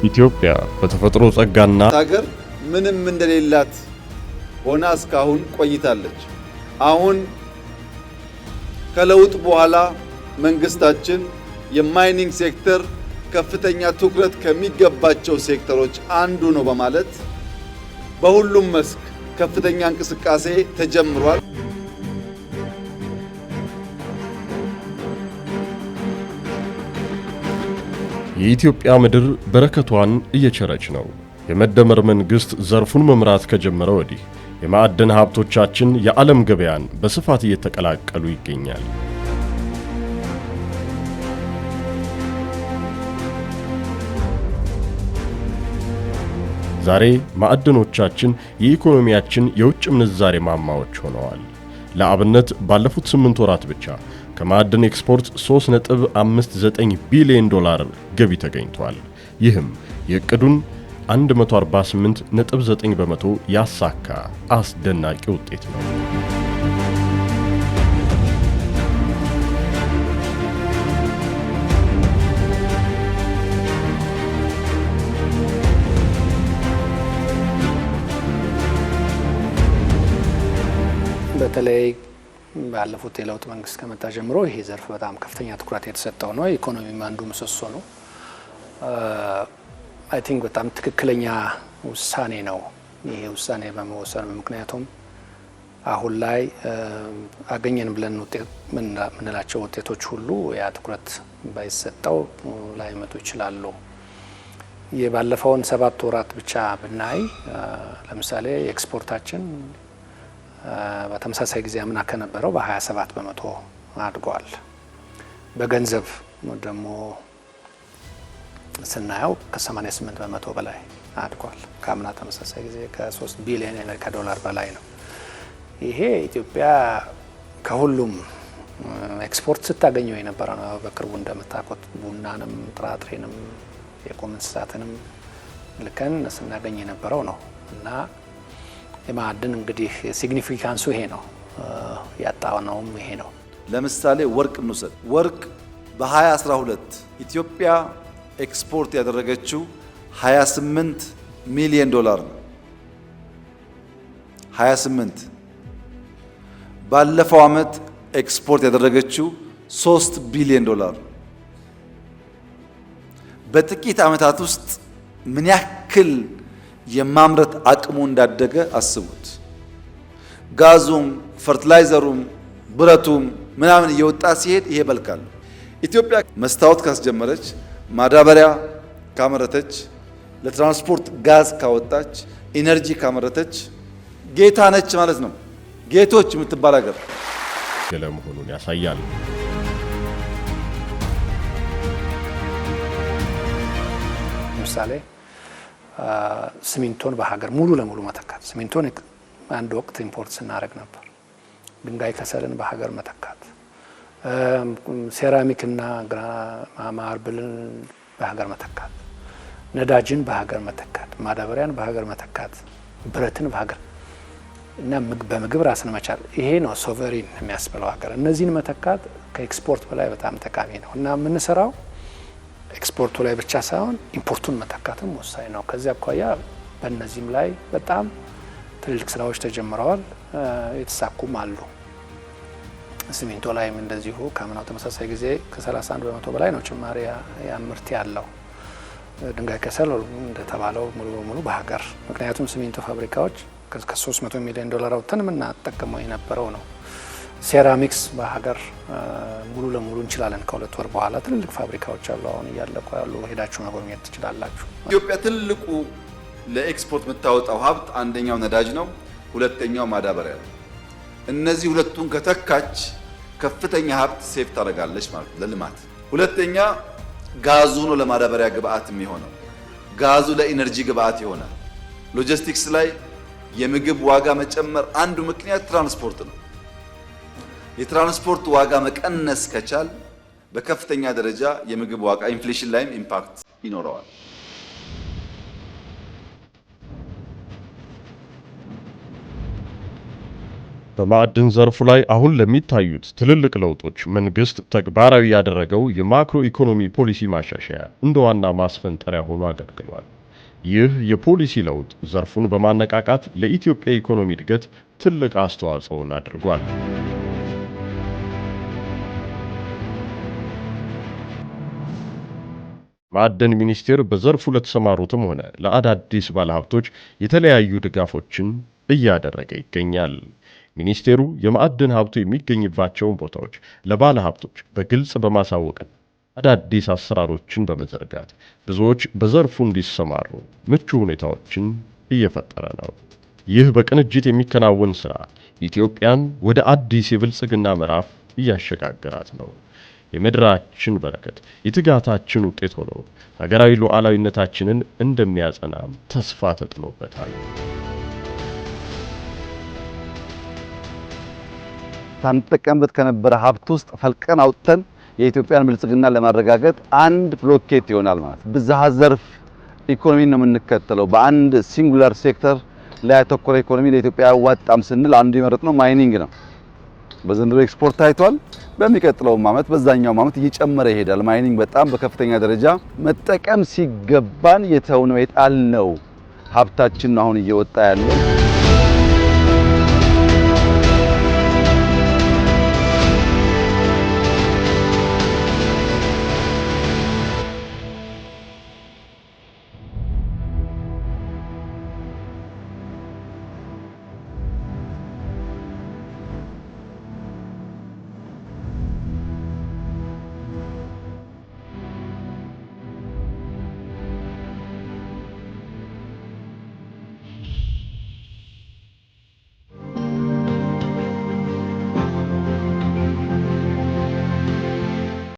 ኢትዮጵያ በተፈጥሮ ጸጋና ሀገር ምንም እንደሌላት ሆና እስካሁን ቆይታለች። አሁን ከለውጥ በኋላ መንግስታችን የማይኒንግ ሴክተር ከፍተኛ ትኩረት ከሚገባቸው ሴክተሮች አንዱ ነው በማለት በሁሉም መስክ ከፍተኛ እንቅስቃሴ ተጀምሯል። የኢትዮጵያ ምድር በረከቷን እየቸረች ነው። የመደመር መንግስት ዘርፉን መምራት ከጀመረ ወዲህ የማዕድን ሀብቶቻችን የዓለም ገበያን በስፋት እየተቀላቀሉ ይገኛል። ዛሬ ማዕድኖቻችን የኢኮኖሚያችን የውጭ ምንዛሬ ማማዎች ሆነዋል። ለአብነት ባለፉት 8 ወራት ብቻ ከማዕድን ኤክስፖርት 3.59 ቢሊዮን ዶላር ገቢ ተገኝቷል። ይህም የዕቅዱን 148.9 በመቶ ያሳካ አስደናቂ ውጤት ነው። በተለይ ባለፉት የለውጥ መንግስት ከመጣ ጀምሮ ይሄ ዘርፍ በጣም ከፍተኛ ትኩረት የተሰጠው ነው። ኢኮኖሚም አንዱ ምሰሶ ነው። አይ ቲንክ በጣም ትክክለኛ ውሳኔ ነው ይሄ ውሳኔ በመወሰኑ። ምክንያቱም አሁን ላይ አገኘን ብለን ውጤት ምንላቸው ውጤቶች ሁሉ ያ ትኩረት ባይሰጠው ላይመጡ ይችላሉ። የባለፈውን 7 ወራት ብቻ ብናይ ለምሳሌ ኤክስፖርታችን በተመሳሳይ ጊዜ አምና ከነበረው በ27 በመቶ አድጓል። በገንዘብ ደግሞ ስናየው ከ88 በመቶ በላይ አድጓል። ከአምና ተመሳሳይ ጊዜ ከ3 ቢሊዮን የአሜሪካ ዶላር በላይ ነው። ይሄ ኢትዮጵያ ከሁሉም ኤክስፖርት ስታገኘው የነበረ ነው። በቅርቡ እንደምታውቁት ቡናንም፣ ጥራጥሬንም፣ የቁም እንስሳትንም ልከን ስናገኝ የነበረው ነው እና የማዕድን እንግዲህ ሲግኒፊካንሱ ይሄ ነው። ያጣነውም ይሄ ነው። ለምሳሌ ወርቅ እንውሰድ። ወርቅ በ2012 ኢትዮጵያ ኤክስፖርት ያደረገችው 28 ሚሊዮን ዶላር ነው። 28 ባለፈው ዓመት ኤክስፖርት ያደረገችው 3 ቢሊዮን ዶላር። በጥቂት ዓመታት ውስጥ ምን ያክል የማምረት አቅሙ እንዳደገ አስቡት። ጋዙም፣ ፈርቲላይዘሩም፣ ብረቱም ምናምን እየወጣ ሲሄድ ይሄ በልካል። ኢትዮጵያ መስታወት ካስጀመረች፣ ማዳበሪያ ካመረተች፣ ለትራንስፖርት ጋዝ ካወጣች፣ ኢነርጂ ካመረተች ጌታ ነች ማለት ነው። ጌቶች የምትባል ሀገር ለመሆኑን ያሳያል። ለምሳሌ ሲሚንቶን በሀገር ሙሉ ለሙሉ መተካት። ሲሚንቶን አንድ ወቅት ኢምፖርት ስናደርግ ነበር። ድንጋይ ከሰልን በሀገር መተካት፣ ሴራሚክና ማርብልን በሀገር መተካት፣ ነዳጅን በሀገር መተካት፣ ማዳበሪያን በሀገር መተካት፣ ብረትን በሀገር እና በምግብ ራስን መቻል። ይሄ ነው ሶቨሪን የሚያስብለው ሀገር። እነዚህን መተካት ከኤክስፖርት በላይ በጣም ጠቃሚ ነው እና የምንሰራው ኤክስፖርቱ ላይ ብቻ ሳይሆን ኢምፖርቱን መተካትም ወሳኝ ነው። ከዚያ አኳያ በእነዚህም ላይ በጣም ትልልቅ ስራዎች ተጀምረዋል፣ የተሳኩም አሉ። ሲሚንቶ ላይም እንደዚሁ ከአምናው ተመሳሳይ ጊዜ ከ31 በመቶ በላይ ነው ጭማሪ ምርት ያለው። ድንጋይ ከሰል እንደተባለው ሙሉ በሙሉ በሀገር፣ ምክንያቱም ሲሚንቶ ፋብሪካዎች ከ300 ሚሊዮን ዶላር አውጥተን የምናጠቀመው የነበረው ነው። ሴራሚክስ በሀገር ሙሉ ለሙሉ እንችላለን። ከ2 ወር በኋላ ትልልቅ ፋብሪካዎች አሉ፣ አሁን እያለቁ ያሉ። ሄዳችሁ መጎብኘት ትችላላችሁ። ኢትዮጵያ ትልቁ ለኤክስፖርት የምታወጣው ሀብት አንደኛው ነዳጅ ነው፣ ሁለተኛው ማዳበሪያ ነው። እነዚህ ሁለቱን ከተካች ከፍተኛ ሀብት ሴፍ ታደርጋለች ማለት ለልማት። ሁለተኛ ጋዙ ነው ለማዳበሪያ ግብአት የሚሆነው። ጋዙ ለኢነርጂ ግብአት ይሆናል። ሎጂስቲክስ ላይ የምግብ ዋጋ መጨመር አንዱ ምክንያት ትራንስፖርት ነው። የትራንስፖርት ዋጋ መቀነስ ከቻል በከፍተኛ ደረጃ የምግብ ዋጋ ኢንፍሌሽን ላይም ኢምፓክት ይኖረዋል። በማዕድን ዘርፉ ላይ አሁን ለሚታዩት ትልልቅ ለውጦች መንግስት ተግባራዊ ያደረገው የማክሮ ኢኮኖሚ ፖሊሲ ማሻሻያ እንደ ዋና ማስፈንጠሪያ ሆኖ አገልግሏል። ይህ የፖሊሲ ለውጥ ዘርፉን በማነቃቃት ለኢትዮጵያ ኢኮኖሚ እድገት ትልቅ አስተዋጽኦን አድርጓል። ማዕድን ሚኒስቴር በዘርፉ ለተሰማሩትም ሆነ ለአዳዲስ ባለሀብቶች የተለያዩ ድጋፎችን እያደረገ ይገኛል። ሚኒስቴሩ የማዕድን ሀብቱ የሚገኝባቸውን ቦታዎች ለባለሀብቶች በግልጽ በማሳወቅና አዳዲስ አሰራሮችን በመዘርጋት ብዙዎች በዘርፉ እንዲሰማሩ ምቹ ሁኔታዎችን እየፈጠረ ነው። ይህ በቅንጅት የሚከናወን ስራ ኢትዮጵያን ወደ አዲስ የብልጽግና ምዕራፍ እያሸጋገራት ነው። የምድራችን በረከት የትጋታችን ውጤት ሆኖ ሀገራዊ ሉዓላዊነታችንን እንደሚያጸናም ተስፋ ተጥሎበታል። ሳንጠቀምበት ከነበረ ሀብት ውስጥ ፈልቀን አውጥተን የኢትዮጵያን ብልጽግና ለማረጋገጥ አንድ ብሎኬት ይሆናል ማለት። ብዝሃ ዘርፍ ኢኮኖሚ ነው የምንከተለው። በአንድ ሲንጉላር ሴክተር ላይ ያተኮረ ኢኮኖሚ ለኢትዮጵያ ያዋጣም ስንል አንዱ የመረጥነው ማይኒንግ ነው። በዘንድሮ ኤክስፖርት ታይቷል። በሚቀጥለውም ዓመት በዛኛው ዓመት እየጨመረ ይሄዳል። ማይኒንግ በጣም በከፍተኛ ደረጃ መጠቀም ሲገባን የተውነው የጣልነው ሀብታችን አሁን እየወጣ ያለው